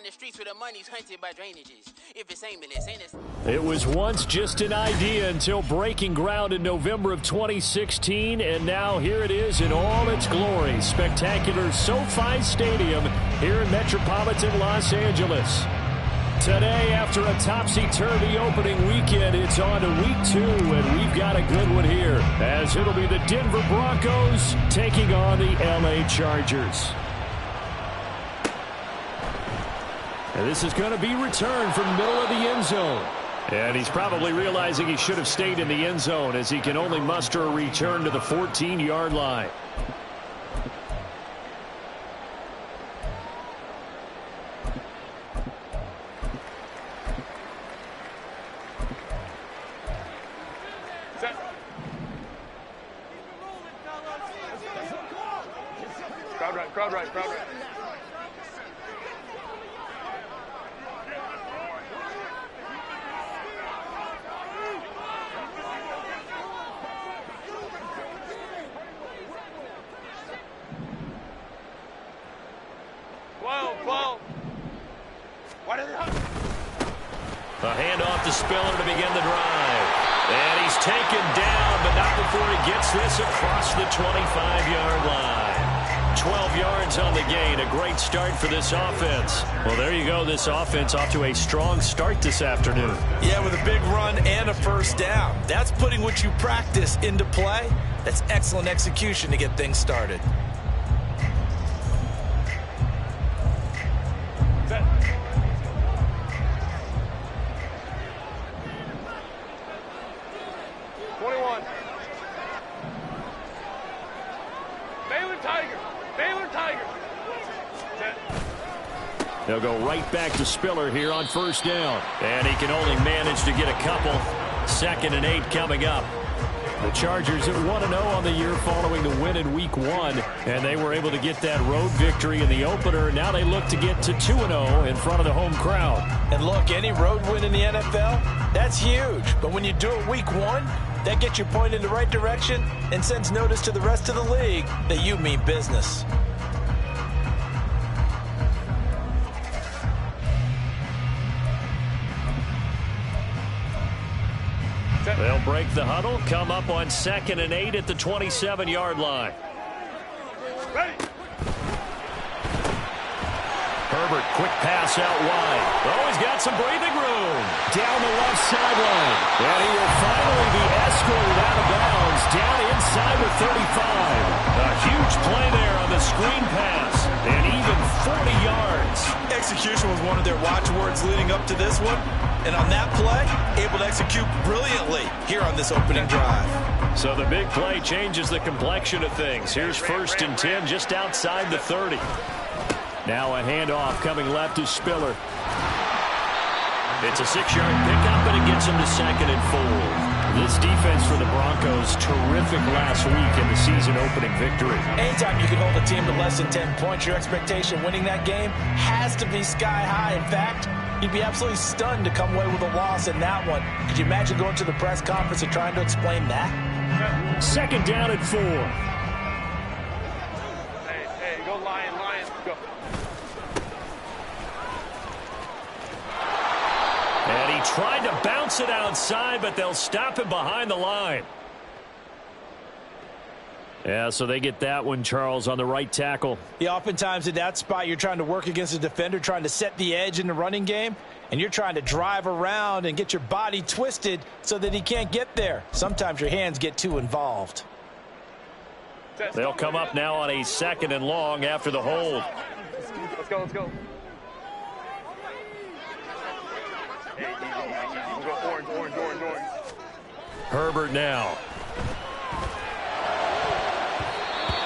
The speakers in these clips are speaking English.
the streets where the money's hunted by drainages. If it's aimless, ain't it? It was once just an idea until breaking ground in November of 2016, and now here it is in all its glory. Spectacular SoFi Stadium here in metropolitan Los Angeles. Today, after a topsy-turvy opening weekend, it's on to week 2, and we've got a good one here, as it'll be the Denver Broncos taking on the LA Chargers. And this is going to be returned from the middle of the end zone. And he's probably realizing he should have stayed in the end zone, as he can only muster a return to the 14-yard line. Crowd right. Whoa. A handoff to Spiller to begin the drive. And he's taken down, but not before he gets this across the 25-yard line. 12 yards on the gain. A great start for this offense. Well, there you go. This offense off to a strong start this afternoon. Yeah, with a big run and a first down. That's putting what you practice into play. That's excellent execution to get things started. They'll go right back to Spiller here on first down. And he can only manage to get a couple. 2nd and 8 coming up. The Chargers at 1-0 on the year following the win in Week 1. And they were able to get that road victory in the opener. Now they look to get to 2-0 in front of the home crowd. And look, any road win in the NFL, that's huge. But when you do it Week 1, that gets you pointed in the right direction and sends notice to the rest of the league that you mean business. They'll break the huddle, come up on 2nd and 8 at the 27-yard line. Ready. Herbert, quick pass out wide. Oh, he's got some breathing room. Down the left sideline. And he will finally be escorted out of bounds down inside the 35. A huge play there on the screen pass. And even 40 yards. Execution was one of their watchwords leading up to this one. And on that play, able to execute brilliantly here on this opening drive. So the big play changes the complexion of things. Here's 1st and 10 just outside the 30. Now a handoff coming left to Spiller. It's a 6-yard pickup, and it gets him to 2nd and 4. This defense for the Broncos, terrific last week in the season-opening victory. Anytime you can hold a team to less than 10 points, your expectation winning that game has to be sky high. In fact, you'd be absolutely stunned to come away with a loss in that one. Could you imagine going to the press conference and trying to explain that? 2nd down and 4. Hey, go Lions, go. And he tried to bounce it outside, but they'll stop him behind the line. Yeah, so they get that one, Charles, on the right tackle. Yeah, oftentimes in that spot, you're trying to work against a defender, trying to set the edge in the running game, and you're trying to drive around and get your body twisted so that he can't get there. Sometimes your hands get too involved. They'll come up now on a 2nd and long after the hold. Let's go. Orange. Herbert now.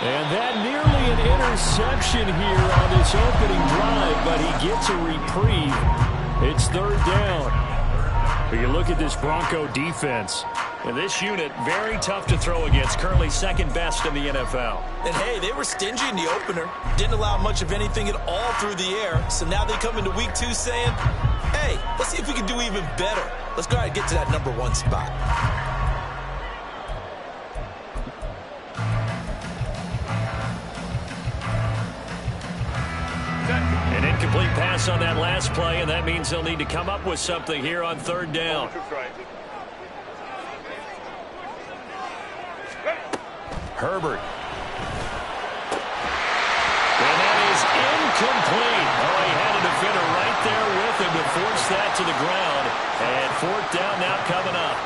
And that nearly an interception here on this opening drive, but he gets a reprieve. It's 3rd down. But you look at this Bronco defense. And this unit, very tough to throw against, currently 2nd best in the NFL. And hey, they were stingy in the opener. Didn't allow much of anything at all through the air. So now they come into Week 2 saying, hey, let's see if we can do even better. Let's go ahead and get to that #1 spot. An incomplete pass pass on that last play, and that means they'll need to come up with something here on third down. Herbert. And that is incomplete. Oh, he had a defender right there with him to force that to the ground. And fourth down now coming up.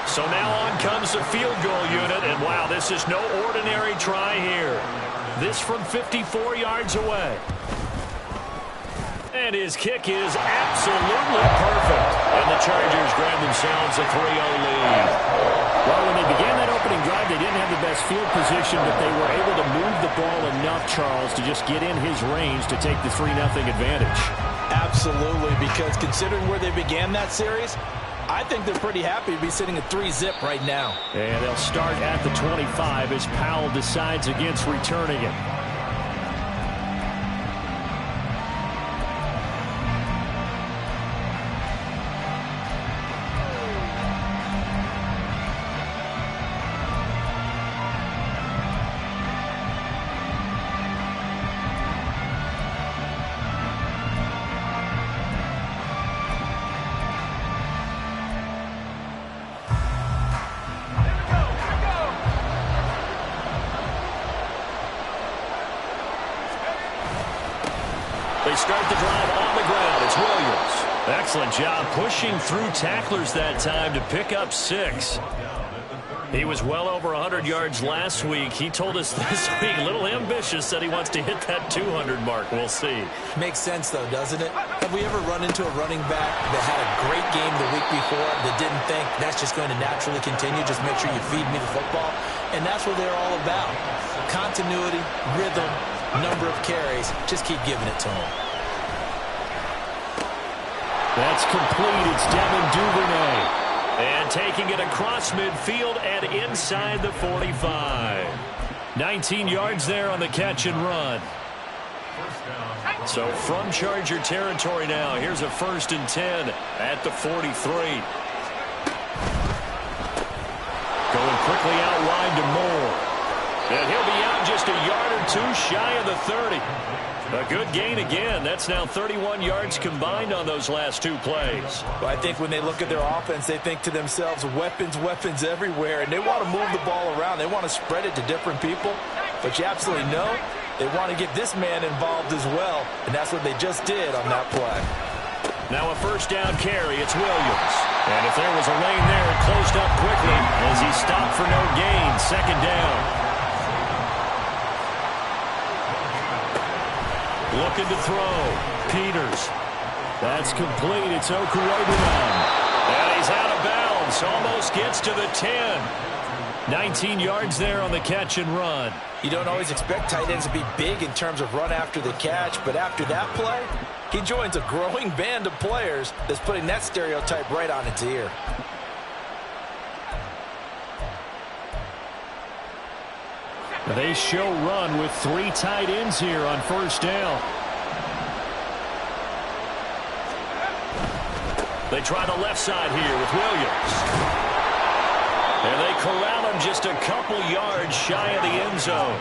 So now on comes the field goal unit. And, wow, this is no ordinary try here. This from 54 yards away. And his kick is absolutely perfect. And the Chargers grab themselves a 3-0 lead. Well, when they began that opening drive, they didn't have the best field position, but they were able to move the ball enough, Charles, to just get in his range to take the 3-0 advantage. Absolutely, because considering where they began that series, I think they're pretty happy to be sitting at 3-zip right now. And they'll start at the 25 as Powell decides against returning it. They start the drive on the ground. It's Williams. Excellent job pushing through tacklers that time to pick up 6. He was well over 100 yards last week. He told us this week, a little ambitious, said he wants to hit that 200 mark. We'll see. Makes sense, though, doesn't it? Have we ever run into a running back that had a great game the week before that didn't think that's just going to naturally continue, just make sure you feed me the football? And that's what they're all about. Continuity, rhythm, number of carries. Just keep giving it to them. That's complete. It's Devin Duvernay. And taking it across midfield and inside the 45. 19 yards there on the catch and run. So from Charger territory now, here's a 1st and 10 at the 43. Going quickly out wide to Moore. And he'll be out just a yard or 2 shy of the 30. A good gain again. That's now 31 yards combined on those last 2 plays. Well, I think when they look at their offense, they think to themselves, weapons, weapons everywhere, and they want to move the ball around. They want to spread it to different people, but you absolutely know they want to get this man involved as well, and that's what they just did on that play. Now a 1st down carry. It's Williams. And if there was a lane there, it closed up quickly as he stopped for no gain. 2nd down. Looking to throw. Peters. That's complete. It's Okurobunan. And he's out of bounds. Almost gets to the 10. 19 yards there on the catch and run. You don't always expect tight ends to be big in terms of run after the catch, but after that play, he joins a growing band of players that's putting that stereotype right on its ear. They show run with 3 tight ends here on 1st down. They try the left side here with Williams. And they corral him just a couple yards shy of the end zone.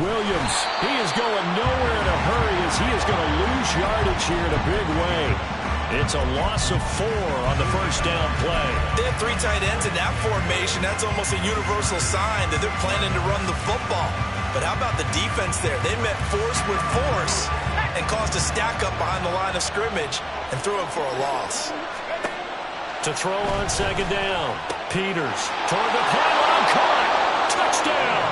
Williams, he is going nowhere in a hurry as he is going to lose yardage here in a big way. It's a loss of 4 on the 1st down play. They have 3 tight ends in that formation. That's almost a universal sign that they're planning to run the football. But how about the defense there? They met force with force and caused a stack up behind the line of scrimmage and threw him for a loss. To throw on 2nd down. Peters toward the pylon, caught. Touchdown.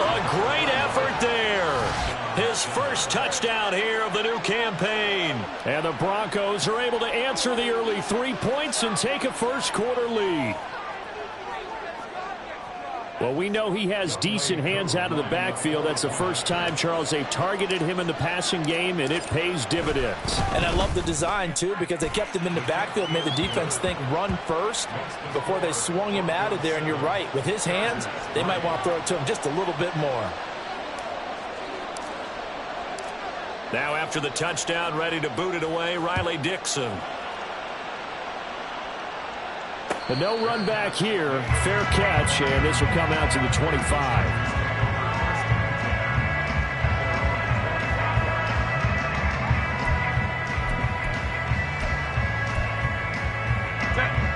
A great effort there. His 1st touchdown here of the new campaign. And the Broncos are able to answer the early 3 points and take a 1st quarter lead. Well, we know he has decent hands out of the backfield. That's the first time, Charles, they've targeted him in the passing game, and it pays dividends. And I love the design, too, because they kept him in the backfield, made the defense think run first before they swung him out of there. And you're right, with his hands, they might want to throw it to him just a little bit more. Now after the touchdown, ready to boot it away, Riley Dixon. But no run back here. Fair catch, and this will come out to the 25.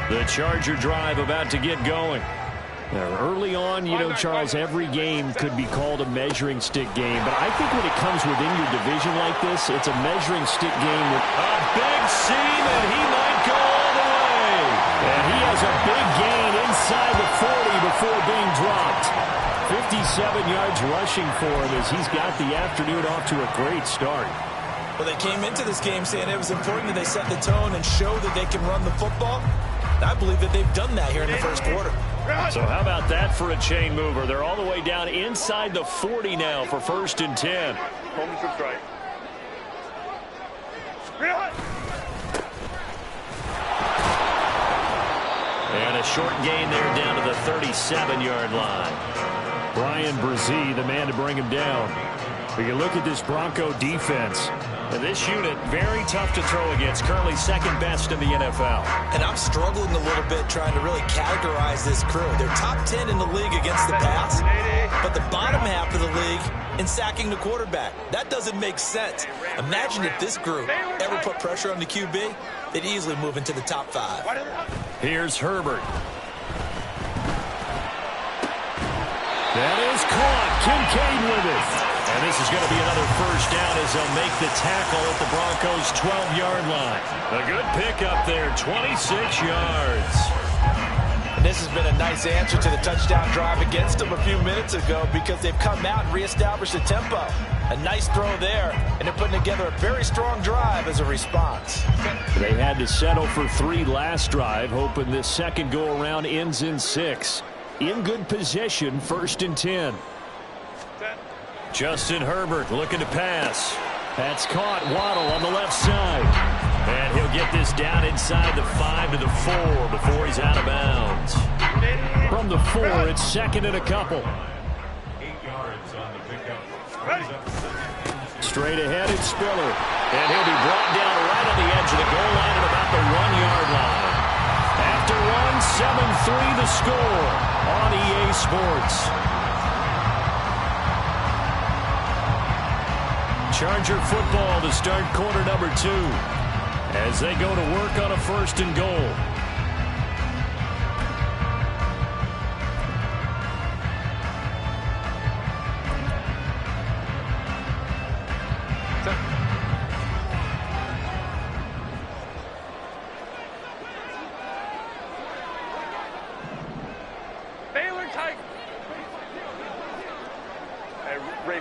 The Charger drive about to get going. Now, early on, you know, Charles, every game could be called a measuring stick game. But I think when it comes within your division like this, it's a measuring stick game. With a big seam, and he might go all the way. And he has a big gain inside the 40 before being dropped. 57 yards rushing for him as he's got the afternoon off to a great start. Well, they came into this game saying it was important that they set the tone and show that they can run the football. I believe that they've done that here in the first quarter. So how about that for a chain mover? They're all the way down inside the 40 now for 1st and 10. Home to strike. And a short gain there down to the 37-yard line. Brian Brzee, the man to bring him down. But you look at this Bronco defense. And this unit, very tough to throw against, currently second best in the NFL. And I'm struggling a little bit trying to really categorize this crew. They're top 10 in the league against the pass, but the bottom half of the league in sacking the quarterback. That doesn't make sense. Imagine if this group ever put pressure on the QB, they'd easily move into the top 5. Here's Herbert. That is caught. Kincaid with it. And this is going to be another first down as they'll make the tackle at the Broncos' 12-yard line. A good pickup there, 26 yards. And this has been a nice answer to the touchdown drive against them a few minutes ago because they've come out and reestablished the tempo. A nice throw there, and they're putting together a very strong drive as a response. They had to settle for 3 last drive, hoping this second go-around ends in 6. In good position, 1st and 10. Justin Herbert looking to pass. That's caught. Waddle on the left side. And he'll get this down inside the 5 to the 4 before he's out of bounds. From the 4, it's 2nd and a couple. 8 yards on the pickup. Straight ahead, it's Spiller. And he'll be brought down right on the edge of the goal line at about the 1-yard line. After run, 7-3 the score on EA Sports. Charger football to start quarter number 2 as they go to work on a 1st and goal. Baylor Tiger. Hey, Ray.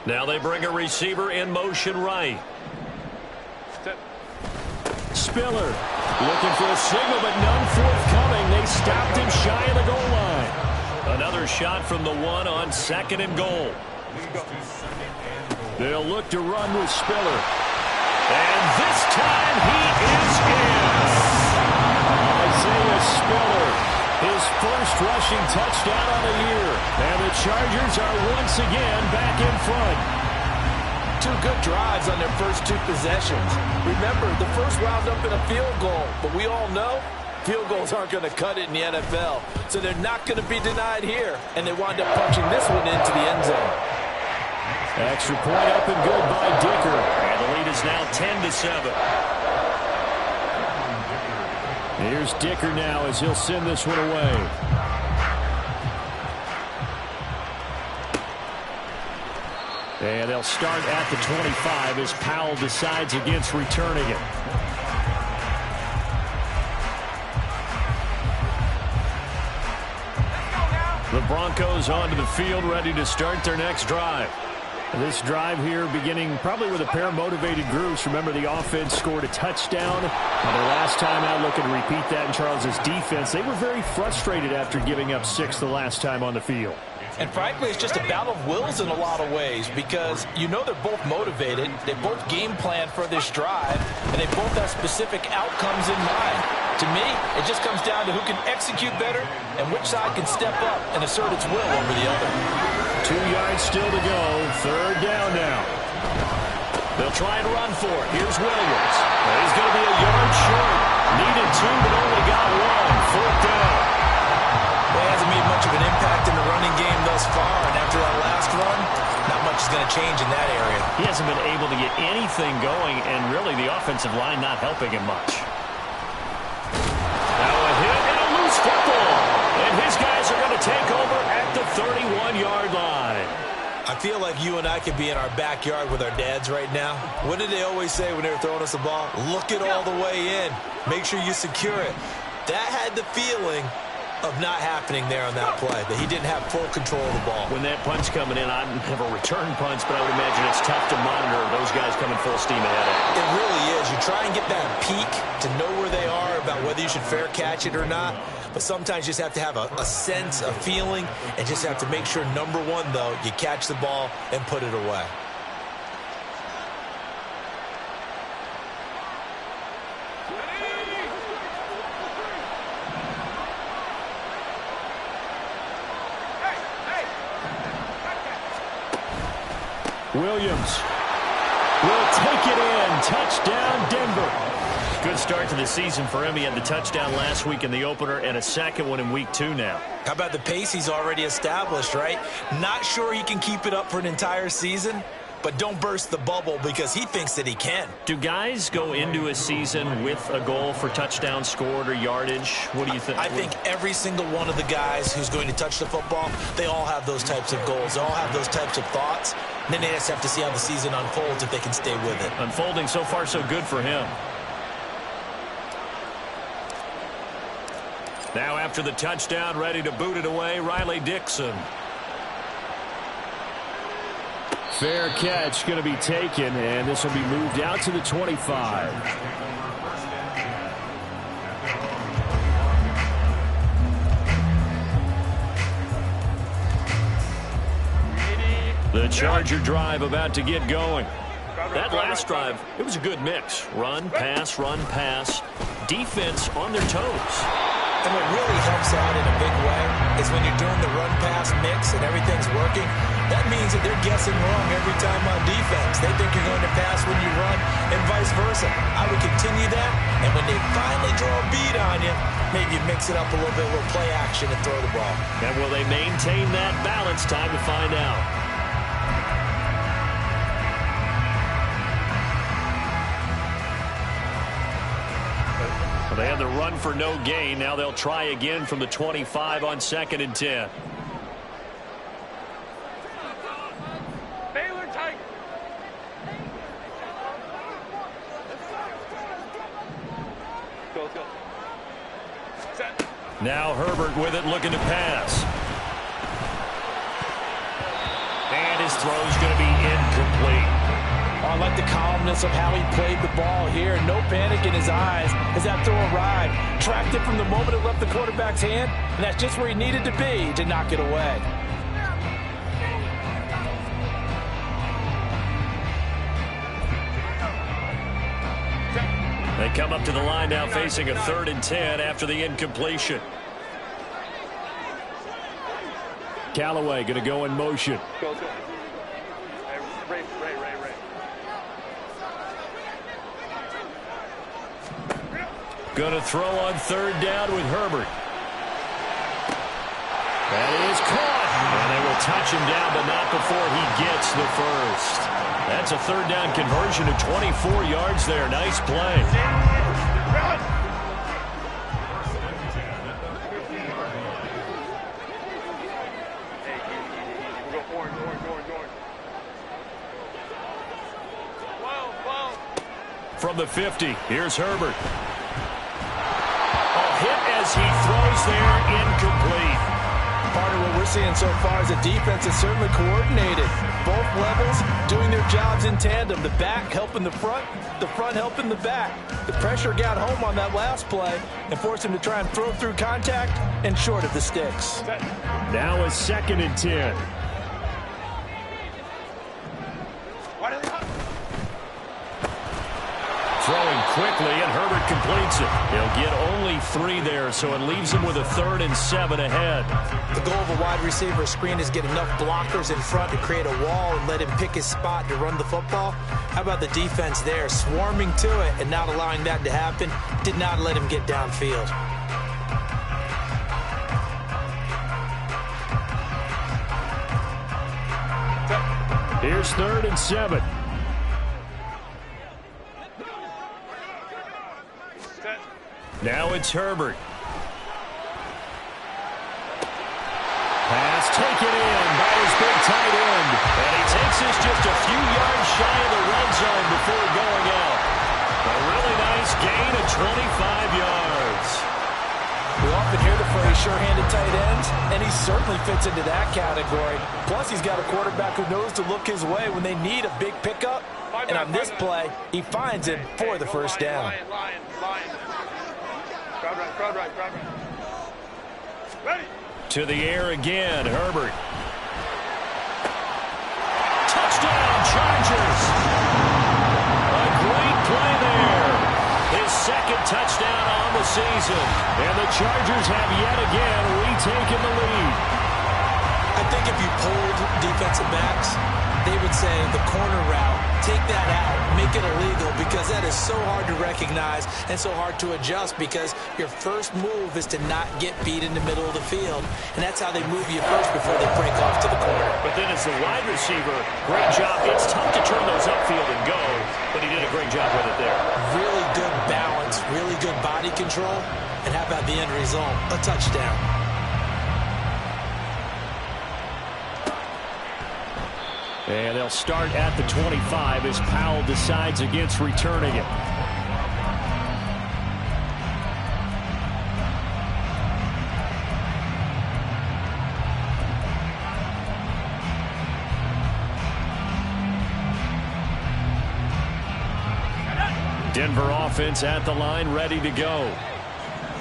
Now they bring a receiver in motion right. Spiller looking for a signal, but none forthcoming. They stopped him shy of the goal line. Another shot from the 1 on 2nd and goal. They'll look to run with Spiller. And this time he is in. Isaiah Spiller, his first rushing touchdown on the year. And the Chargers are once again back in front. 2 good drives on their first 2 possessions. Remember, the first wound up in a field goal, but we all know field goals aren't going to cut it in the NFL. So they're not going to be denied here, and they wind up punching this one into the end zone. Extra point up and good by Dicker. And the lead is now 10-7. Here's Dicker now as he'll send this one away. And they'll start at the 25 as Powell decides against returning it. The Broncos onto the field, ready to start their next drive. This drive here beginning probably with a pair of motivated groups. Remember, the offense scored a touchdown. And their last time out, looking to repeat that in Charles' defense. They were very frustrated after giving up 6 the last time on the field. And frankly, it's just a battle of wills in a lot of ways because you know they're both motivated, they both game plan for this drive, and they both have specific outcomes in mind. To me, it just comes down to who can execute better and which side can step up and assert its will over the other. 2 yards still to go. 3rd down now. They'll try and run for it. Here's Williams. He's going to be a yard short. Needed 2, but only got 1. Fourth down. Well, he hasn't made much of an impact in the running game thus far, and after that last run, not much is going to change in that area. He hasn't been able to get anything going, and really the offensive line not helping him much. Now a hit and a loose football. And his guys are going to take over at the 31-yard line. I feel like you and I could be in our backyard with our dads right now. What did they always say when they were throwing us the ball? Look it all the way in. Make sure you secure it. That had the feeling of not happening there on that play, that he didn't have full control of the ball. When that punch coming in, I never return punch, but I would imagine it's tough to monitor those guys coming full steam ahead. It really is. You try and get that peek to know where they are about whether you should fair catch it or not. But sometimes you just have to have a sense, a feeling, and just have to make sure, number one, though, you catch the ball and put it away. Williams will take it in. Touchdown, Denver. Good start to the season for him. He had the touchdown last week in the opener and a second one in week 2 now. How about the pace he's already established, right? Not sure he can keep it up for an entire season, but don't burst the bubble because he thinks that he can. Do guys go into a season with a goal for touchdowns scored or yardage? What do you think? I think every single one of the guys who's going to touch the football, they all have those types of goals. They all have those types of thoughts. And then they just have to see how the season unfolds if they can stay with it. Unfolding so far so good for him. Now after the touchdown, ready to boot it away, Riley Dixon. Fair catch going to be taken, and this will be moved out to the 25. The Charger drive about to get going. That last drive, it was a good mix. Run, pass, defense on their toes. And what really helps out in a big way is when you're doing the run-pass mix and everything's working, that means that they're guessing wrong every time on defense. They think you're going to pass when you run and vice versa. I would continue that, and when they finally draw a beat on you, maybe you mix it up a little bit, a little play action and throw the ball. And will they maintain that balance? Time to find out. They had the run for no gain. Now they'll try again from the 25 on 2nd and 10. Baylor Tigers. Go. Set. Now Herbert with it, looking to pass. And his throw's going to be incomplete. I like the calmness of how he played the ball here. No panic in his eyes as that throw arrived. Tracked it from the moment it left the quarterback's hand, and that's just where he needed to be to knock it away. They come up to the line now facing a 3rd and 10 after the incompletion. Callaway going to go in motion. Go. Ray. Going to throw on 3rd down with Herbert. That is caught. And they will touch him down, but not before he gets the first. That's a 3rd down conversion of 24 yards there. Nice play. We'll go orange. From the 50, here's Herbert. Hit as he throws there, incomplete. Part of what we're seeing so far is the defense is certainly coordinated. Both levels doing their jobs in tandem. The back helping the front helping the back. The pressure got home on that last play and forced him to try and throw through contact and short of the sticks. Now a 2nd and 10. throwing quickly, and Herbert completes it. He'll get only 3 there, so it leaves him with a 3rd and 7 ahead. The goal of a wide receiver screen is get enough blockers in front to create a wall and let him pick his spot to run the football. How about the defense there, swarming to it and not allowing that to happen? Did not let him get downfield. Here's 3rd and 7. Now it's Herbert. Pass taken in by his big tight end. And he takes this just a few yards shy of the red zone before going out. A really nice gain of 25 yards. We often hear the phrase sure-handed tight ends, and he certainly fits into that category. Plus, he's got a quarterback who knows to look his way when they need a big pickup. And on this play, he finds it for the first down. Lion. Crowd right. Ready. To the air again, Herbert. Touchdown, Chargers. A great play there. His 2nd touchdown on the season. And the Chargers have yet again retaken the lead. I think if you polled defensive backs, they would say the corner route, take that out, make it illegal, because that is so hard to recognize and so hard to adjust, because your first move is to not get beat in the middle of the field, and that's how they move you first before they break off to the corner. But then as the wide receiver, great job. It's tough to turn those upfield and go, but he did a great job with it there. Really good balance, really good body control, and how about the end result? A touchdown. And they'll start at the 25 as Powell decides against returning it. Denver offense at the line, ready to go.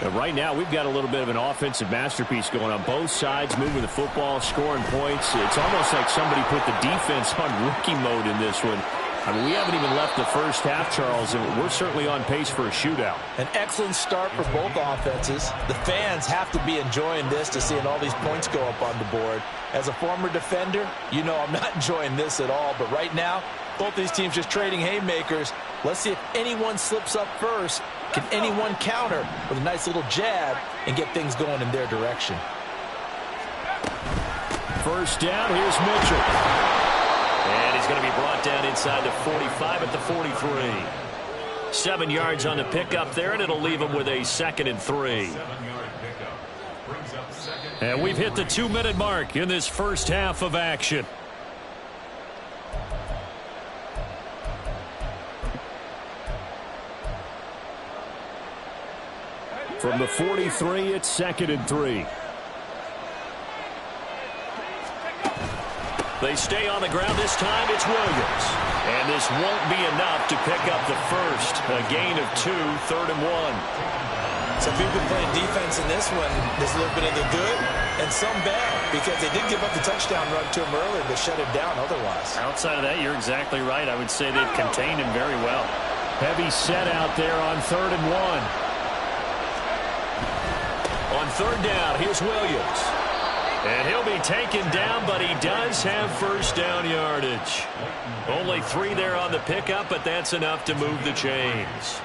And right now, we've got a little bit of an offensive masterpiece going on. Both sides moving the football, scoring points. It's almost like somebody put the defense on rookie mode in this one. I mean, we haven't even left the first half, Charles, and we're certainly on pace for a shootout. An excellent start for both offenses. The fans have to be enjoying this to seeing all these points go up on the board. As a former defender, you know I'm not enjoying this at all. But right now, both these teams just trading haymakers. Let's see if anyone slips up first. Can anyone counter with a nice little jab and get things going in their direction? First down, here's Mitchell. And he's going to be brought down inside the 45 at the 43. 7 yards on the pickup there, and it'll leave him with a 2nd and 3. And we've hit the 2-minute mark in this first half of action. From the 43, it's 2nd and 3. They stay on the ground. This time it's Williams. And this won't be enough to pick up the first. A gain of 2, 3rd and 1. So if you've been playing defense in this one, there's a little bit of the good and some bad, because they did give up the touchdown run to him earlier, but shut him down otherwise. Outside of that, you're exactly right. I would say they've contained him very well. Heavy set out there on 3rd and 1. On 3rd down, here's Williams. And he'll be taken down, but he does have first down yardage. Only 3 there on the pickup, but that's enough to move the chains.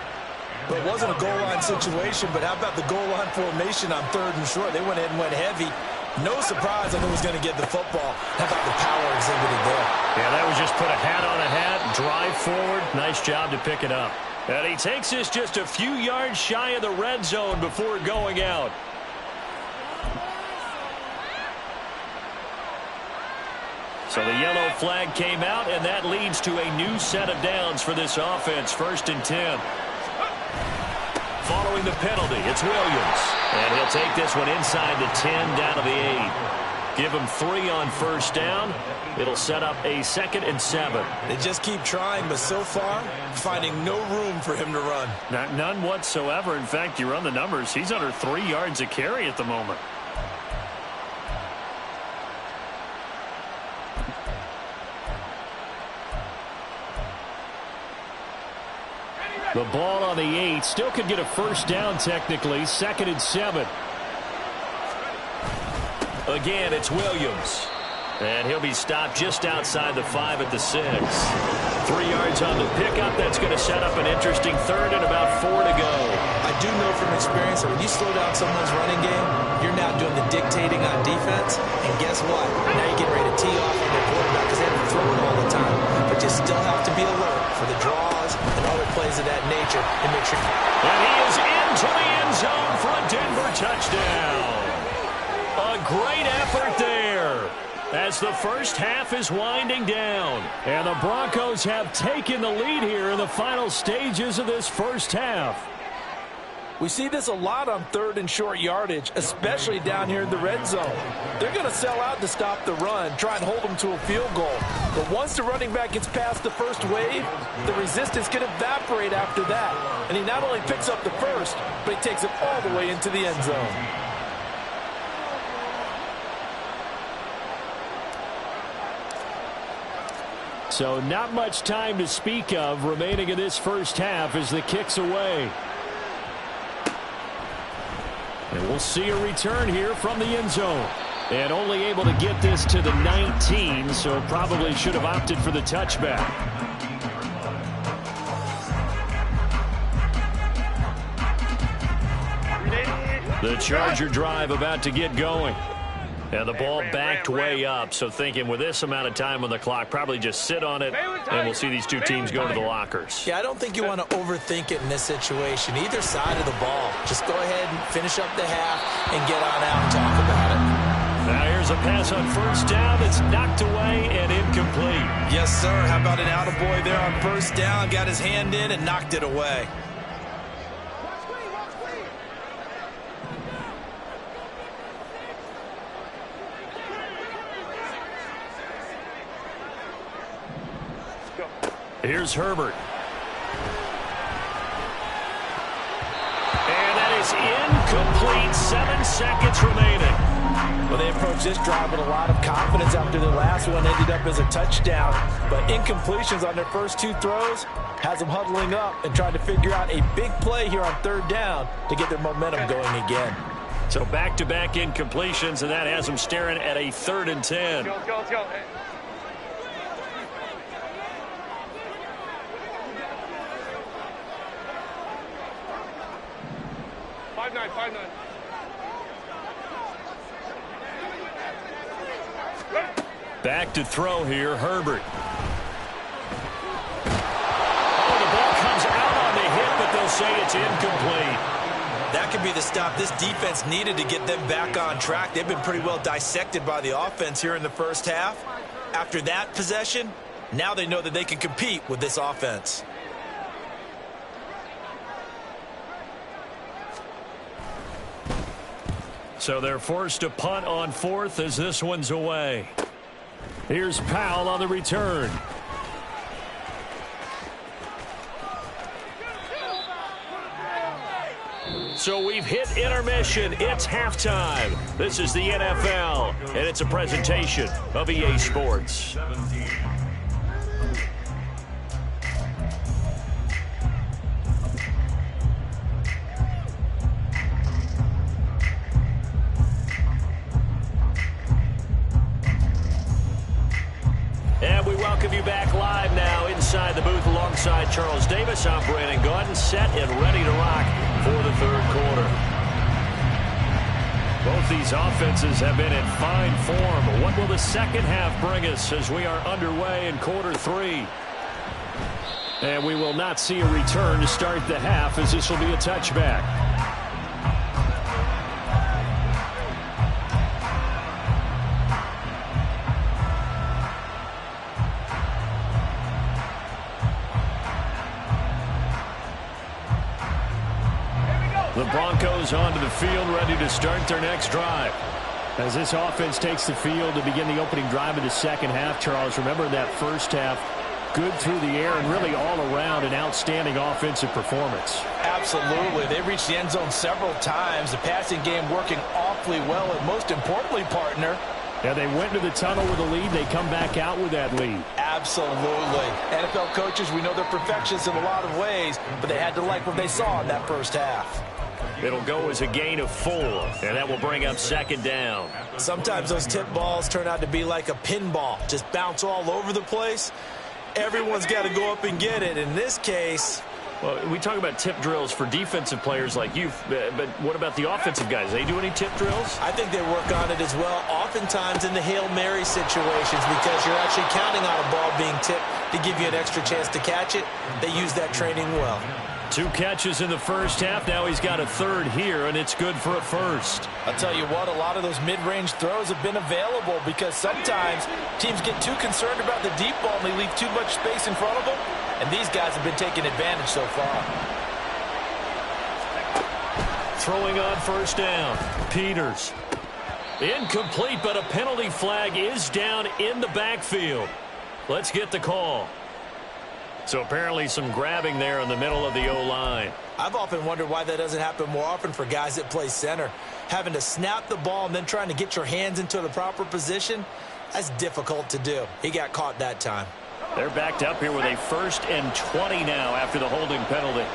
But it wasn't a goal line situation, but how about the goal line formation on 3rd and short? They went in and went heavy. No surprise on who was going to get the football. How about the power exhibited there? Yeah, that was just put a hat on a hat, drive forward. Nice job to pick it up. And he takes this just a few yards shy of the red zone before going out. So the yellow flag came out, and that leads to a new set of downs for this offense. 1st and 10. Following the penalty, it's Williams. And he'll take this one inside the 10, down to the 8. Give him 3 on first down. It'll set up a 2nd and 7. They just keep trying, but so far, finding no room for him to run. None whatsoever. In fact, you run the numbers. He's under 3 yards a carry at the moment. The ball on the 8. Still could get a first down technically. 2nd and 7. Again, it's Williams. And he'll be stopped just outside the 5 at the 6. 3 yards on the pickup. That's going to set up an interesting 3rd and about 4 to go. I do know from experience that when you slow down someone's running game, you're now doing the dictating on defense. And guess what? Now you're getting ready to tee off on their quarterback because they have to throw it all the time. But you still have to be alert for the draws and other plays of that nature and make sure. And he is into the end zone for a Denver touchdown. A great effort there as the first half is winding down. And the Broncos have taken the lead here in the final stages of this first half. We see this a lot on 3rd and short yardage, especially down here in the red zone. They're going to sell out to stop the run, try and hold them to a field goal. But once the running back gets past the first wave, the resistance can evaporate after that. And he not only picks up the first, but he takes it all the way into the end zone. So not much time to speak of remaining in this first half as the kick's away. And we'll see a return here from the end zone. And only able to get this to the 19, so probably should have opted for the touchback. The Charger drive about to get going. And the ball backed way up, so thinking with this amount of time on the clock, probably just sit on it, and we'll see these two teams go to the lockers. Yeah, I don't think you want to overthink it in this situation. Either side of the ball. Just go ahead and finish up the half and get on out and talk about it. Now here's a pass on first down that's knocked away and incomplete. Yes, sir. How about an attaboy there on first down? Got his hand in and knocked it away. Here's Herbert. And that is incomplete. 7 seconds remaining. Well, they approached this drive with a lot of confidence after their last one ended up as a touchdown. But incompletions on their first 2 throws has them huddling up and trying to figure out a big play here on 3rd down to get their momentum going again. So back-to-back incompletions, and that has them staring at a 3rd and 10. Let's go, let's go. 5-9. Back to throw here, Herbert. Oh, the ball comes out on the hit, but they'll say it's incomplete. That could be the stop this defense needed to get them back on track. They've been pretty well dissected by the offense here in the first half. After that possession, now they know that they can compete with this offense. So they're forced to punt on 4th as this one's away. Here's Powell on the return. So we've hit intermission. It's halftime. This is the NFL, and it's a presentation of EA Sports. And we welcome you back live now inside the booth alongside Charles Davis. I'm Brandon Gaudin, set and ready to rock for the 3rd quarter. Both these offenses have been in fine form. What will the second half bring us as we are underway in quarter 3? And we will not see a return to start the half as this will be a touchback. The Broncos onto the field, ready to start their next drive. As this offense takes the field to begin the opening drive of the second half, Charles, remember that first half, good through the air and really all around an outstanding offensive performance. Absolutely. They reached the end zone several times. The passing game working awfully well, and most importantly, partner, Yeah, they went to the tunnel with a lead. They come back out with that lead. Absolutely. NFL coaches, we know they're perfectionists in a lot of ways, but they had to like what they saw in that first half. It'll go as a gain of 4, and that will bring up second down. Sometimes those tip balls turn out to be like a pinball, just bounce all over the place. Everyone's got to go up and get it. In this case... Well, we talk about tip drills for defensive players like you, but what about the offensive guys? They do any tip drills? I think they work on it as well, oftentimes in the Hail Mary situations, because you're actually counting on a ball being tipped to give you an extra chance to catch it. They use that training well. 2 catches in the first half. Now he's got a third here, and it's good for a first. I'll tell you what, a lot of those mid-range throws have been available because sometimes teams get too concerned about the deep ball and they leave too much space in front of them, and these guys have been taking advantage so far. Throwing on first down. Peters. Incomplete, but a penalty flag is down in the backfield. Let's get the call. So apparently some grabbing there in the middle of the O-line. I've often wondered why that doesn't happen more often for guys that play center. Having to snap the ball and then trying to get your hands into the proper position, that's difficult to do. He got caught that time. They're backed up here with a 1st and 20 now after the holding penalty.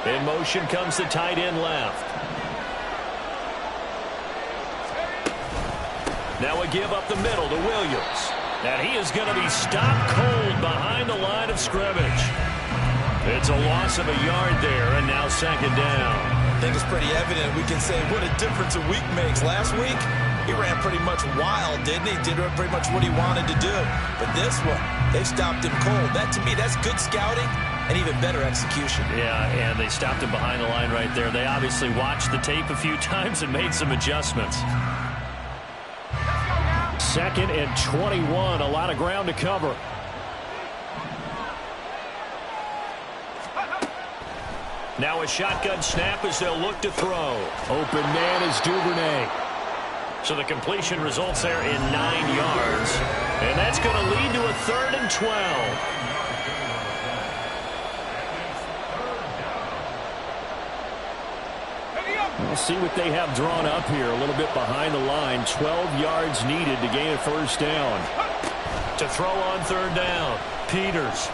In motion comes the tight end left. Now a give up the middle to Williams. And he is going to be stopped cold behind the line of scrimmage. It's a loss of a yard there, and now second down. I think it's pretty evident we can say what a difference a week makes. Last week, he ran pretty much wild, didn't he? Did pretty much what he wanted to do. But this one, they stopped him cold. That, to me, that's good scouting and even better execution. Yeah, and they stopped him behind the line right there. They obviously watched the tape a few times and made some adjustments. 2nd and 21, a lot of ground to cover. Now a shotgun snap as they'll look to throw. Open man is Duvernay. So the completion results there in 9 yards. And that's going to lead to a 3rd and 12. We'll see what they have drawn up here. A little bit behind the line. 12 yards needed to gain a first down. To throw on 3rd down. Peters.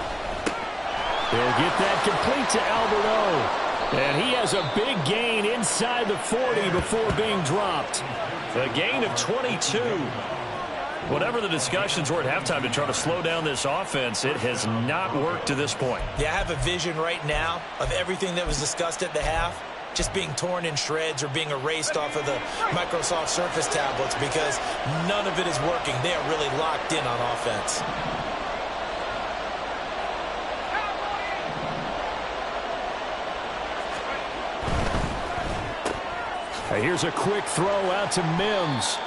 They'll get that complete to Alberto. And he has a big gain inside the 40 before being dropped. A gain of 22. Whatever the discussions were at halftime to try to slow down this offense, it has not worked to this point. Yeah, I have a vision right now of everything that was discussed at the half just being torn in shreds or being erased off of the Microsoft Surface tablets because none of it is working. They are really locked in on offense. Here's a quick throw out to Mims.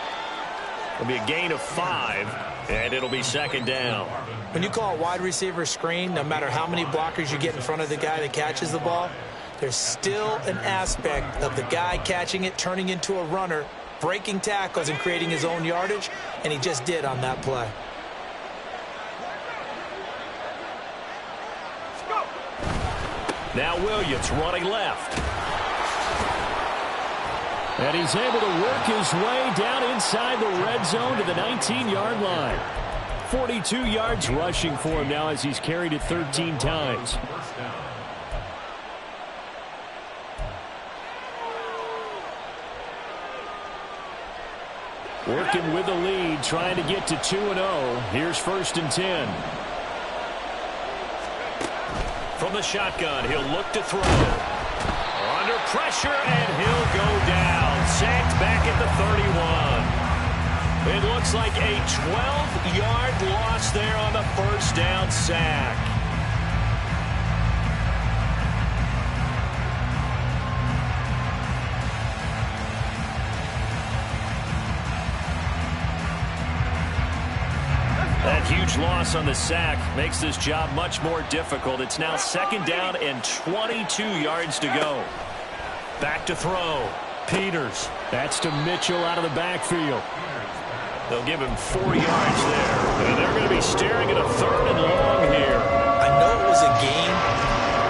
It'll be a gain of 5, and it'll be 2nd down. When you call a wide receiver screen, no matter how many blockers you get in front of the guy that catches the ball, there's still an aspect of the guy catching it, turning into a runner, breaking tackles and creating his own yardage, and he just did on that play. Now Williams running left. And he's able to work his way down inside the red zone to the 19-yard line. 42 yards rushing for him now as he's carried it 13 times. Working with the lead, trying to get to 2-0. Here's 1st and 10. From the shotgun, he'll look to throw. Under pressure, and he'll go down. Sacked back at the 31. It looks like a 12-yard loss there on the first down sack. That huge loss on the sack makes this job much more difficult. It's now 2nd down and 22 yards to go. Back to throw. Peters. That's to Mitchell out of the backfield. They'll give him 4 yards there. And they're going to be staring at a 3rd and long here. I know it was a game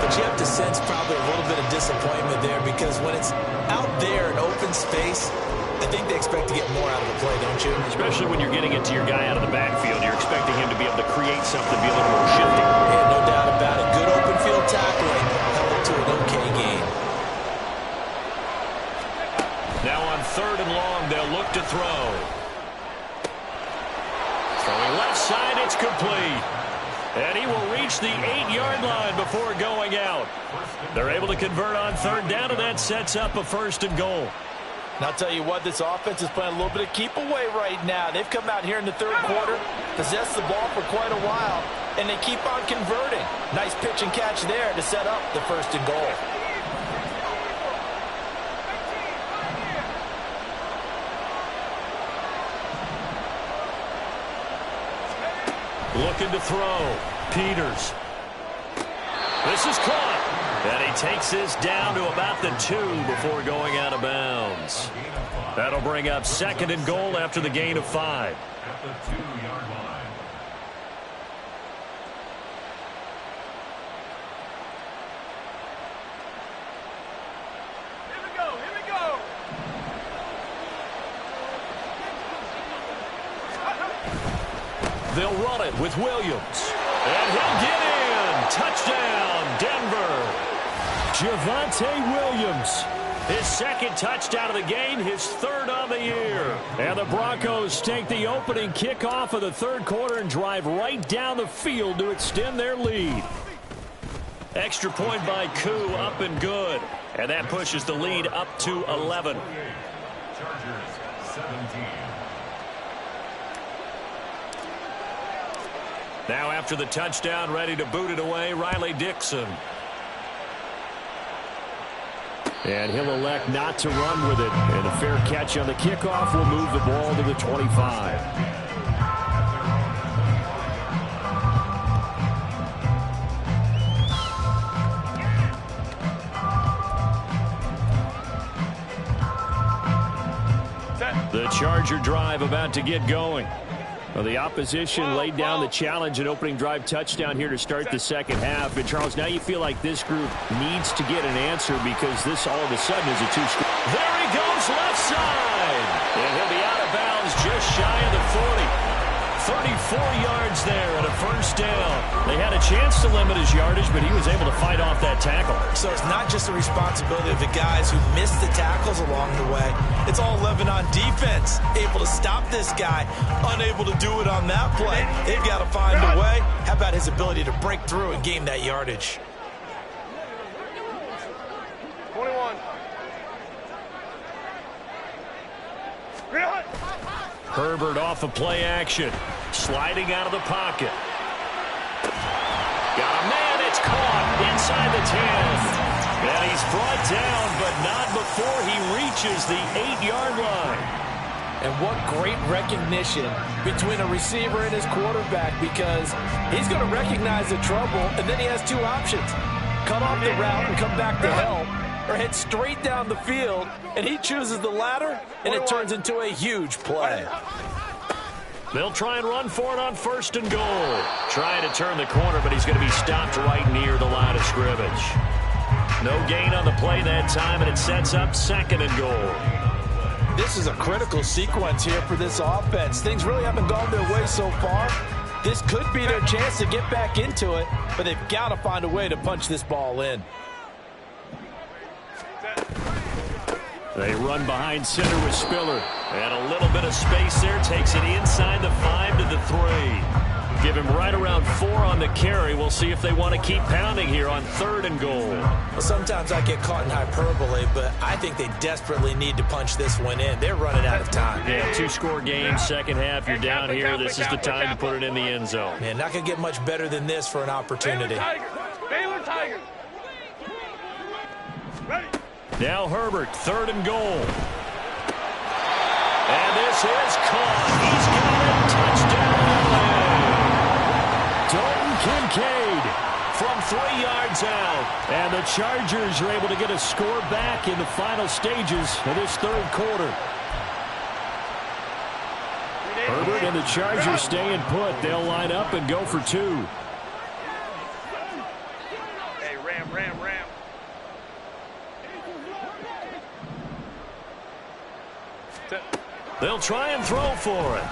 for but you have to sense probably a little bit of disappointment there because when it's out there in open space, I think they expect to get more out of the play, don't you? Especially when you're getting it to your guy out of the backfield. You're expecting him to be able to create something, be a little more shifty. Yeah, no doubt about it. Good open field tackling held it to an okay gain. Now on 3rd and long, they'll look to throw. Throwing left side, it's complete. And he will reach the 8-yard line before going out. They're able to convert on 3rd down, and that sets up a 1st and goal. And I'll tell you what, this offense is playing a little bit of keep away right now. They've come out here in the 3rd quarter, possessed the ball for quite a while, and they keep on converting. Nice pitch and catch there to set up the 1st and goal. Looking to throw. Peters. This is caught. And he takes this down to about the 2 before going out of bounds. That'll bring up 2nd and goal after the gain of 5. At the 2-yard line. Here we go, here we go. They'll run it with Williams. And he'll get in. Touchdown, Denver. Javonte Williams. His 2nd touchdown of the game, his 3rd on the year. And the Broncos take the opening kickoff of the 3rd quarter and drive right down the field to extend their lead. Extra point by Koo, up and good. And that pushes the lead up to 11. Chargers 17. Now after the touchdown, ready to boot it away, Riley Dixon. And he'll elect not to run with it. And a fair catch on the kickoff will move the ball to the 25. The Charger drive about to get going. Well, the opposition laid down the challenge and opening drive touchdown here to start the 2nd half. And, Charles, now you feel like this group needs to get an answer because this all of a sudden is a 2-score. There he goes left side. And he'll be out of bounds just shy of the 40. 34 yards there and a 1st down. They had a chance to limit his yardage, but he was able to fight off that tackle. So it's not just the responsibility of the guys who missed the tackles along the way. It's all 11 on defense. Able to stop this guy, unable to do it on that play. They've got to find a way. How about his ability to break through and gain that yardage? 21. Herbert off of play action. Sliding out of the pocket. Got a man. It's caught inside the 10. And he's brought down, but not before he reaches the 8-yard line. And what great recognition between a receiver and his quarterback because he's going to recognize the trouble, and then he has 2 options. Cut off the route and come back to help, or head straight down the field, and he chooses the latter, and it turns into a huge play. They'll try and run for it on 1st and goal. Trying to turn the corner, but he's going to be stopped right near the line of scrimmage. No gain on the play that time, and it sets up 2nd and goal. This is a critical sequence here for this offense. Things really haven't gone their way so far. This could be their chance to get back into it, but they've got to find a way to punch this ball in. They run behind center with Spiller. And a little bit of space there. Takes it inside the 5 to the 3. Give him right around 4 on the carry. We'll see if they want to keep pounding here on 3rd and goal. Well, sometimes I get caught in hyperbole, but I think they desperately need to punch this one in. They're running out of time. Yeah, 2-score game, 2nd half. You're down here. This is the time to put it in the end zone. Man, not going to get much better than this for an opportunity. Baylor Tiger. Ready. Now Herbert, 3rd and goal. And this is caught. He's got it. Touchdown. Dalton Kincaid from 3 yards out. And the Chargers are able to get a score back in the final stages of this 3rd quarter. Herbert and the Chargers staying put. They'll line up and go for 2. Hey, Ram. They'll try and throw for it.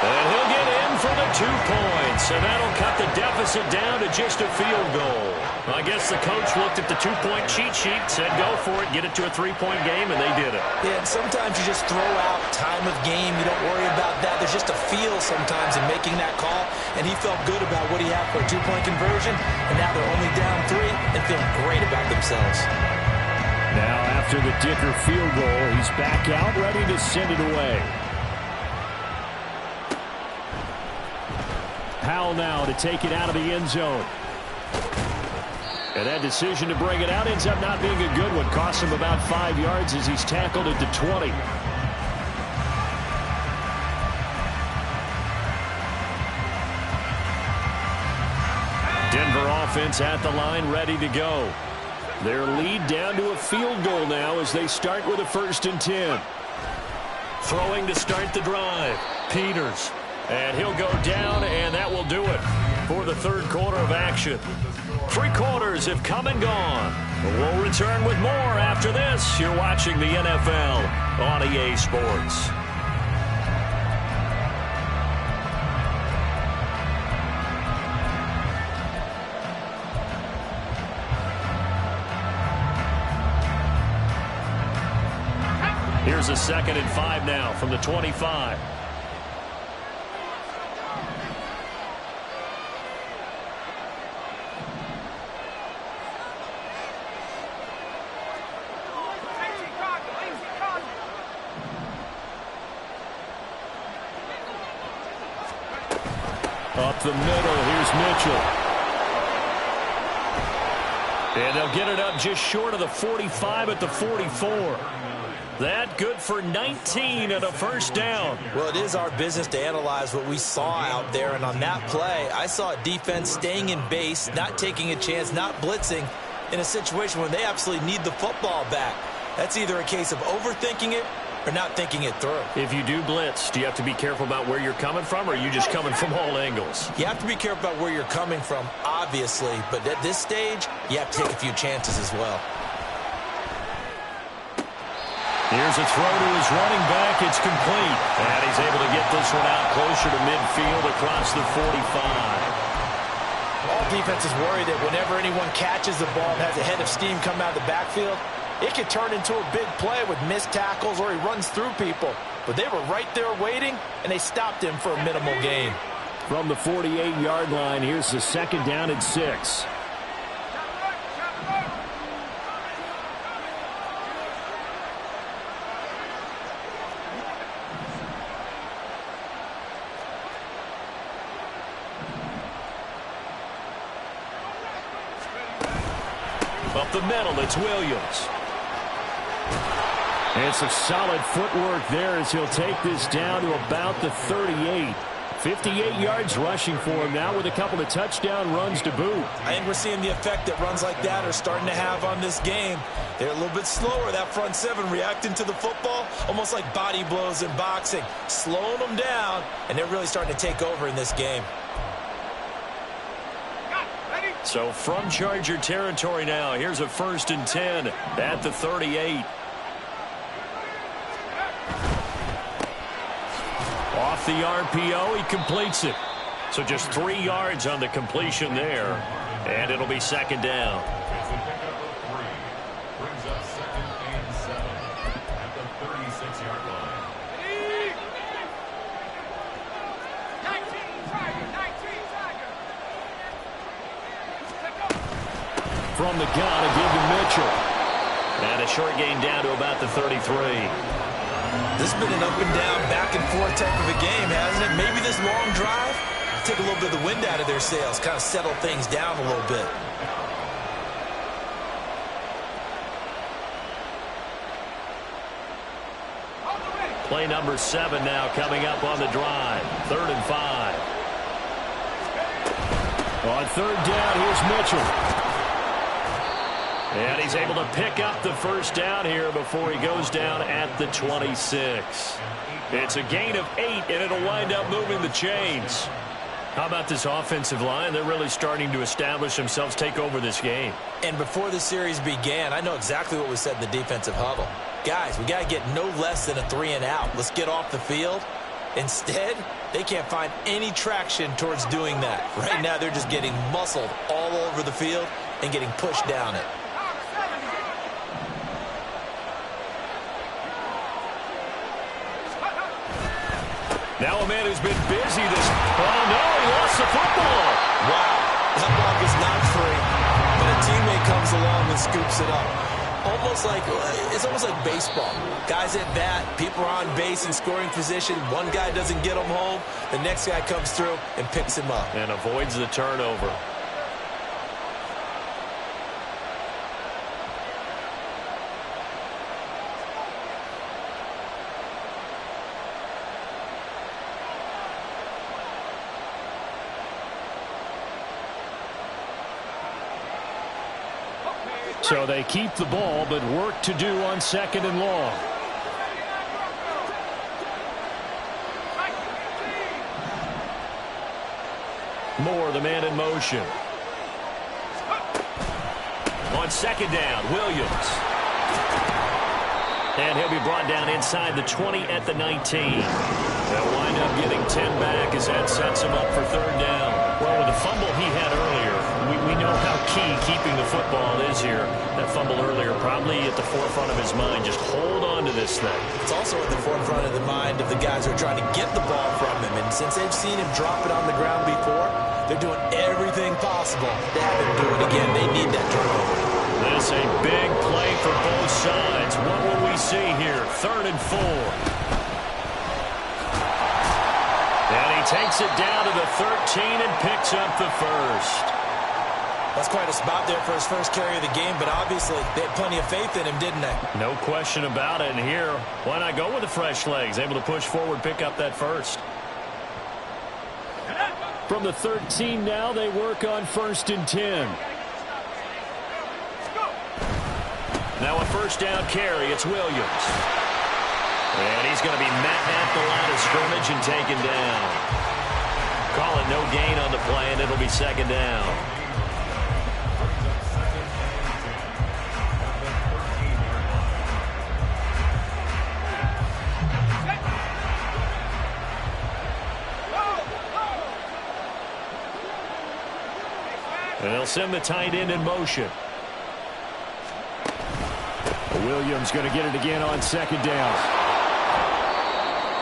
And he'll get in for the 2 points, and that'll cut the deficit down to just a field goal. I guess the coach looked at the 2-point cheat sheet, said go for it, get it to a 3-point game, and they did it. Yeah, and sometimes you just throw out time of game. You don't worry about that. There's just a feel sometimes in making that call, and he felt good about what he had for a 2-point conversion, and now they're only down 3 and feeling great about themselves. Now, after the Dicker field goal, he's back out, ready to send it away. Powell now to take it out of the end zone. And that decision to bring it out ends up not being a good one. Costs him about 5 yards as he's tackled at the 20. Denver offense at the line, ready to go. Their lead down to a field goal now as they start with a 1st and 10. Throwing to start the drive. Peters. And he'll go down, and that will do it for the 3rd quarter of action. 3 quarters have come and gone. We'll return with more after this. You're watching the NFL on EA Sports. Here's a 2nd and 5 now from the 25. Up the middle, here's Mitchell. And they'll get it up just short of the 45 at the 44. That good for 19 and a 1st down. Well, it is our business to analyze what we saw out there, and on that play, I saw a defense staying in base, not taking a chance, not blitzing in a situation where they absolutely need the football back. That's either a case of overthinking it or not thinking it through. If you do blitz, do you have to be careful about where you're coming from, or are you just coming from all angles? You have to be careful about where you're coming from, obviously, but at this stage, you have to take a few chances as well. Here's a throw to his running back. It's complete. And he's able to get this one out closer to midfield across the 45. All defenses worry that whenever anyone catches the ball and has a head of steam come out of the backfield, it could turn into a big play with missed tackles or he runs through people. But they were right there waiting, and they stopped him for a minimal gain. From the 48-yard line, here's the 2nd down and 6. Up the middle, it's Williams. And some solid footwork there as he'll take this down to about the 38. 58 yards rushing for him now with a couple of touchdown runs to boot. I think we're seeing the effect that runs like that are starting to have on this game. They're a little bit slower, that front 7, reacting to the football, almost like body blows in boxing, slowing them down, and they're really starting to take over in this game. So from Charger territory now, here's a 1st and 10 at the 38. Off the RPO, he completes it. So just 3 yards on the completion there, and it'll be 2nd down. Brings up 2nd and 7 at the 36-yard line. From the gun, a give to Mitchell. And a short gain down to about the 33. This has been an up and down, back and forth type of a game, hasn't it? Maybe this long drive take a little bit of the wind out of their sails, kind of settle things down a little bit. Play number 7 now coming up on the drive. 3rd and 5. On 3rd down, here's Mitchell. And he's able to pick up the 1st down here before he goes down at the 26. It's a gain of 8, and it'll wind up moving the chains. How about this offensive line? They're really starting to establish themselves, take over this game. And before the series began, I know exactly what was said in the defensive huddle. guys, we got to get no less than a 3-and-out. Let's get off the field. Instead, they can't find any traction towards doing that. Right now, they're just getting muscled all over the field and getting pushed down it. Now a man who's been busy this... Oh, no, he lost the football. Wow, that ball gets knocked free, but a teammate comes along and scoops it up. It's almost like baseball. Guys at bat, people are on base in scoring position. One guy doesn't get him home. The next guy comes through and picks him up. And avoids the turnover. So they keep the ball, but work to do on 2nd and long. Moore, the man in motion. On 2nd down, Williams. And he'll be brought down inside the 20 at the 19. They'll wind up getting 10 back as that sets him up for 3rd down. Well, with the fumble he had earlier, we know how key keeping the football is here. That fumble earlier probably at the forefront of his mind. Just hold on to this thing. It's also at the forefront of the mind of the guys who are trying to get the ball from him. And since they've seen him drop it on the ground before, they're doing everything possible to have him do it again. They need that turnover. This a big play for both sides. What will we see here? 3rd and 4. And he takes it down to the 13 and picks up the first. That's quite a spot there for his first carry of the game, but obviously they had plenty of faith in him, didn't they? No question about it. And here, why not go with the fresh legs? Able to push forward, pick up that first. From the 13 now, they work on 1st and 10. Now a 1st down carry. It's Williams. And he's going to be met at the line of scrimmage and taken down. Call it no gain on the play, and it'll be 2nd down. And they'll send the tight end in motion. Williams going to get it again on 2nd down.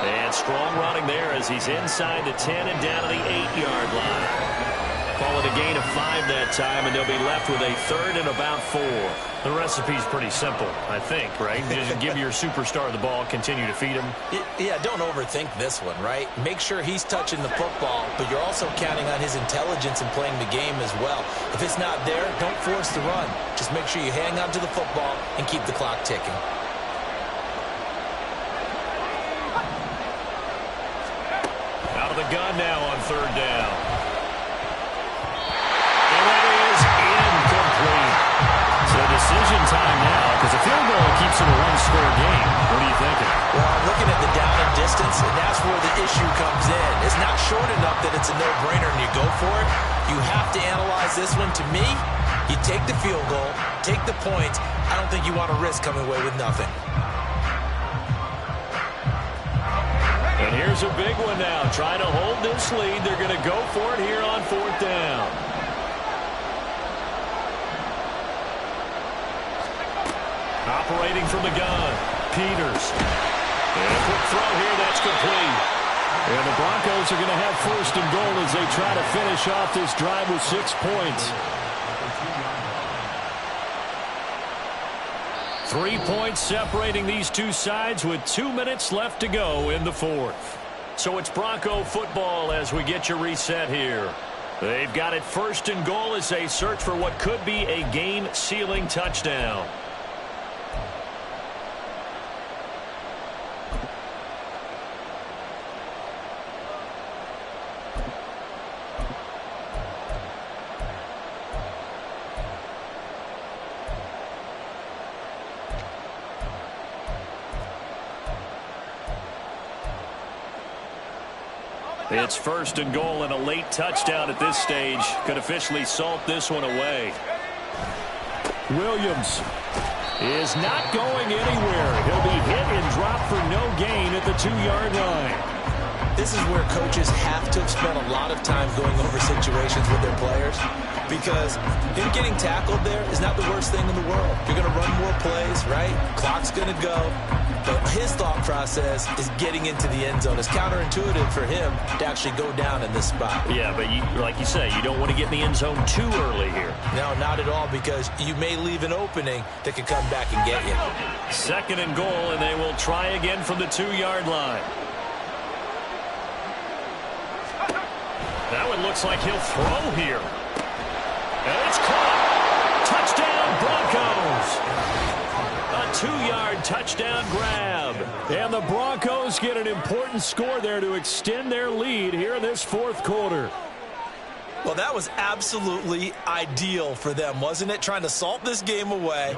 And strong running there as he's inside the 10 and down to the 8-yard line. Call it a gain of 5 that time, and they'll be left with a 3rd and about 4. The recipe's pretty simple, I think, right? Just give your superstar the ball, continue to feed him. Yeah, don't overthink this one, right? Make sure he's touching the football, but you're also counting on his intelligence in playing the game as well. If it's not there, don't force the run. Just make sure you hang on to the football and keep the clock ticking. Out of the gun now on 3rd down. And that is incomplete. So decision time now, because a field goal keeps it a 1-score game. What are you thinking? Well, I'm looking at the down and distance, and that's where the issue comes in. It's not short enough that it's a no-brainer and you go for it. You have to analyze this one. To me, you take the field goal, take the points. I don't think you want to risk coming away with nothing. And here's a big one now. Trying to hold this lead. They're going to go for it here on 4th down. Operating from the gun, Peters. And a quick throw here, that's complete. And the Broncos are going to have 1st and goal as they try to finish off this drive with 6 points. 3 points separating these two sides with 2 minutes left to go in the 4th. So it's Bronco football as we get you reset here. They've got it 1st and goal as they search for what could be a game-sealing touchdown. It's 1st and goal, and a late touchdown at this stage could officially salt this one away. Williams. is not going anywhere. He'll be hit and dropped for no gain at the 2-yard line. This is where coaches have to have spent a lot of time going over situations with their players, because him getting tackled there is not the worst thing in the world. You're going to run more plays, right? Clock's going to go. But his thought process is getting into the end zone. It's counterintuitive for him to actually go down in this spot. Yeah, but like you say, you don't want to get in the end zone too early here. No, not at all, because you may leave an opening that could come back and get you. 2nd and goal, and they will try again from the 2-yard line. That one looks like he'll throw here. And it's caught. Touchdown, Broncos. A 2-yard touchdown grab. And the Broncos get an important score there to extend their lead here in this 4th quarter. Well, that was absolutely ideal for them, wasn't it? Trying to salt this game away.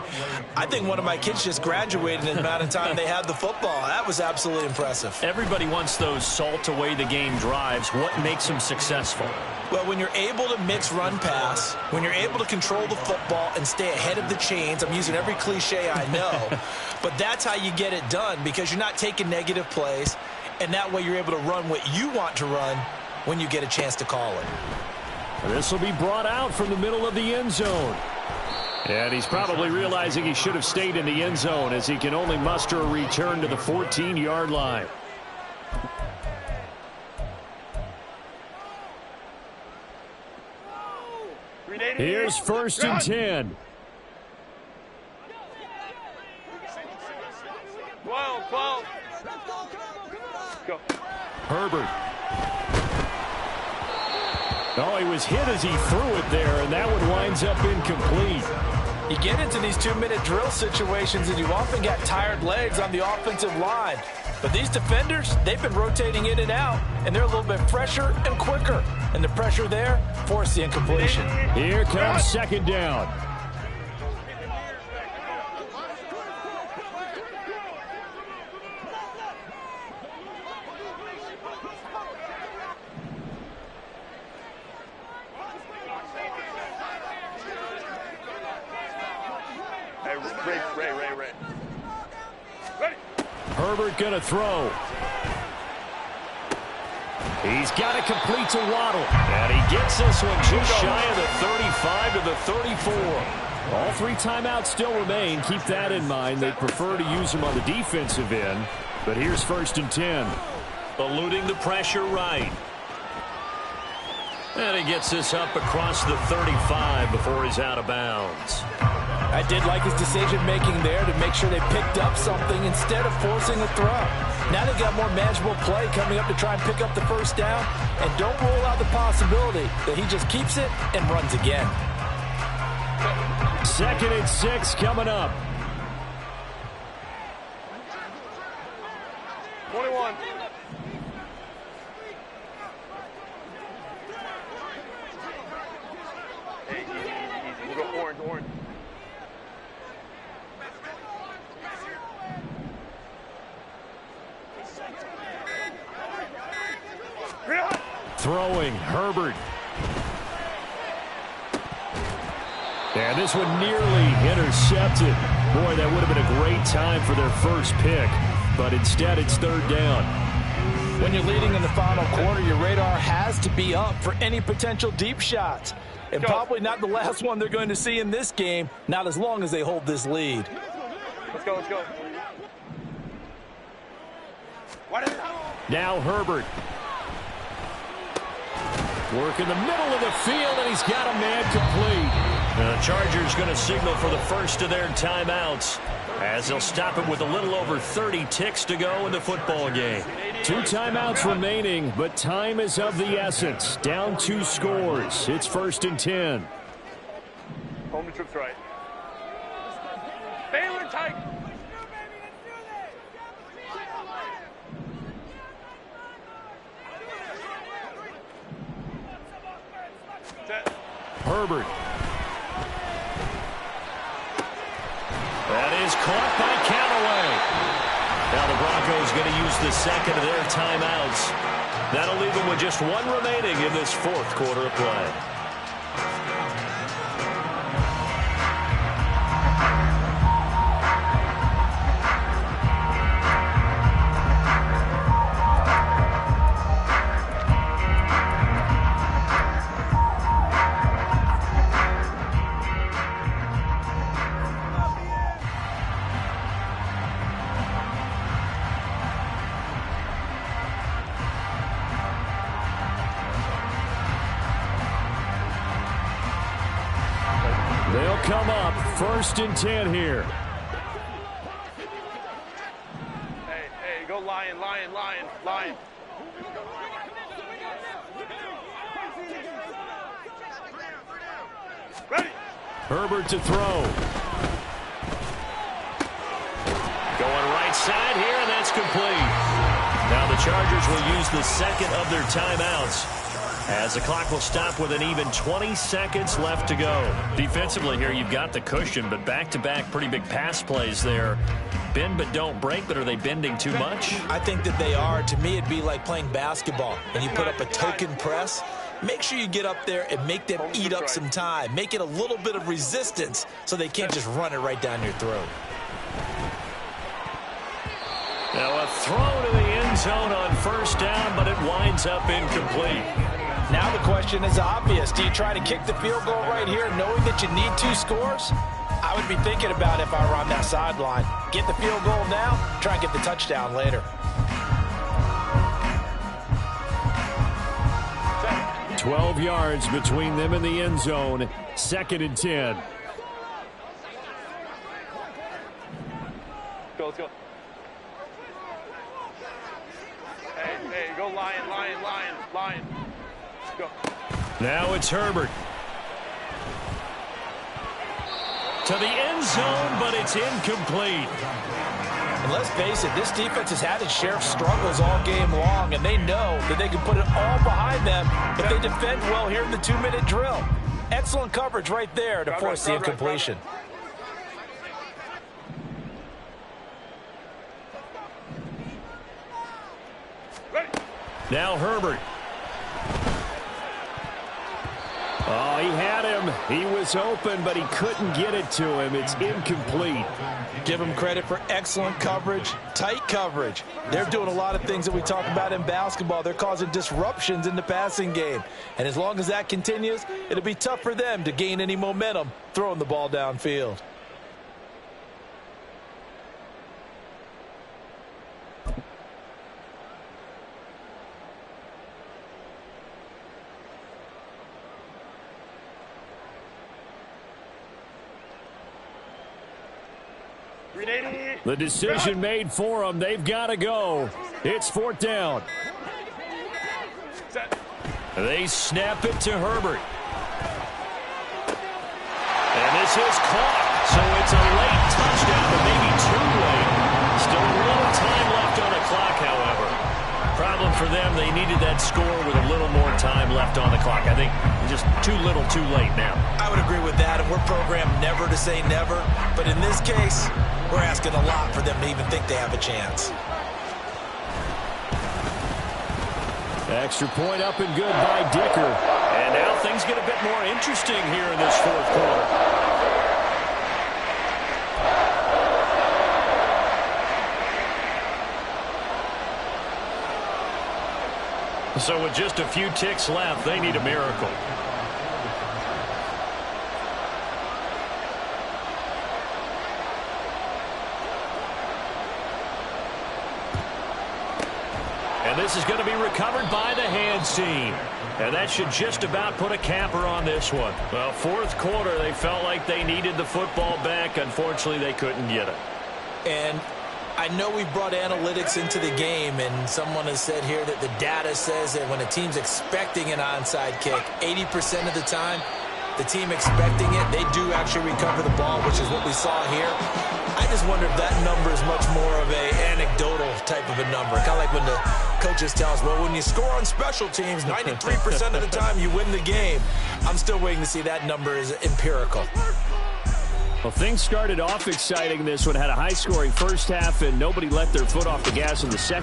I think one of my kids just graduated in the amount of time they had the football. That was absolutely impressive. Everybody wants those salt away the game drives. What makes them successful? Well, when you're able to mix run-pass, when you're able to control the football and stay ahead of the chains, I'm using every cliche I know, but that's how you get it done, because you're not taking negative plays, and that way you're able to run what you want to run when you get a chance to call it. This will be brought out from the middle of the end zone. And he's probably realizing he should have stayed in the end zone, as he can only muster a return to the 14-yard line. Here's 1st and 10. 12. Go. Herbert. Oh, he was hit as he threw it there, and that one winds up incomplete. You get into these 2-minute drill situations, and you often got tired legs on the offensive line. But these defenders, they've been rotating in and out, and they're a little bit fresher and quicker. And the pressure there forced the incompletion. Here comes 2nd down. Ray. Ready. Herbert gonna throw. He's got it complete to Waddle. And he gets this one just shy of the 35 to the 34. All 3 timeouts still remain. Keep that in mind. They prefer to use them on the defensive end. But here's 1st and 10. Eluding the pressure right. And he gets this up across the 35 before he's out of bounds. I did like his decision-making there to make sure they picked up something instead of forcing a throw. Now they've got more manageable play coming up to try and pick up the 1st down, and don't rule out the possibility that he just keeps it and runs again. 2nd and 6 coming up. 21. Hey, easy. We'll go orange. Throwing, Herbert. And this one nearly intercepted. Boy, that would have been a great time for their first pick. But instead, it's 3rd down. When you're leading in the final quarter, your radar has to be up for any potential deep shots. And probably not the last one they're going to see in this game, not as long as they hold this lead. Let's go. Now Herbert. Work in the middle of the field, and he's got a man complete. The Chargers going to signal for the first of their timeouts, as they'll stop it with a little over 30 ticks to go in the football game. 2 timeouts remaining, but time is of the essence. Down 2 scores. It's 1st and 10. Home to trips right. Baylor Tigers. Herbert. That is caught by Callaway. Now the Broncos going to use the 2nd of their timeouts. That'll leave them with just 1 remaining in this 4th quarter of play. up 1st and 10 here. Hey, go lion. Ready. Herbert to throw. Going right side here, and that's complete. Now the Chargers will use the second of their timeouts, as the clock will stop with an even 20 seconds left to go. Defensively here, you've got the cushion, but back-to-back pretty big pass plays there. Bend but don't break, but are they bending too much? I think that they are. To me, it'd be like playing basketball. When you put up a token press, make sure you get up there and make them eat up some time. Make it a little bit of resistance so they can't just run it right down your throat. Now a throw to the end zone on 1st down, but it winds up incomplete. Now the question is obvious. Do you try to kick the field goal right here knowing that you need 2 scores? I would be thinking about if I were on that sideline. Get the field goal now, try and get the touchdown later. 12 yards between them and the end zone. 2nd and 10. Let's go. Hey, go lion. Let's go. Now it's Herbert. To the end zone, but it's incomplete. And let's face it, this defense has had its share of struggles all game long, and they know that they can put it all behind them if they defend well here in the 2-minute drill. Excellent coverage right there to force the incompletion. Now Herbert. Oh, he had him. He was open, but he couldn't get it to him. It's incomplete. Give him credit for excellent coverage, tight coverage. They're doing a lot of things that we talk about in basketball. They're causing disruptions in the passing game. And as long as that continues, it'll be tough for them to gain any momentum throwing the ball downfield. The decision made for them. They've got to go. It's 4th down. They snap it to Herbert. And this is caught. So it's a late touchdown, but maybe too late. Still a little time left on the clock, however. Problem for them, they needed that score with a little more time left on the clock. I think just too little, too late now. I would agree with that, and we're programmed never to say never. But in this case, we're asking a lot for them to even think they have a chance. Extra point up and good by Dicker. And now things get a bit more interesting here in this 4th quarter. So with just a few ticks left, they need a miracle. And this is going to be recovered by the hands team. And that should just about put a capper on this one. Well, 4th quarter, they felt like they needed the football back. Unfortunately, they couldn't get it. And I know we brought analytics into the game, and someone has said here that the data says that when a team's expecting an onside kick, 80% of the time, the team expecting it, they do actually recover the ball, which is what we saw here. I just wonder if that number is much more of a anecdotal type of a number. Kind of like when the coaches tell us, well, when you score on special teams, 93% of the time you win the game. I'm still waiting to see that number is empirical. Well, things started off exciting. This one had a high-scoring first half, and nobody let their foot off the gas in the second.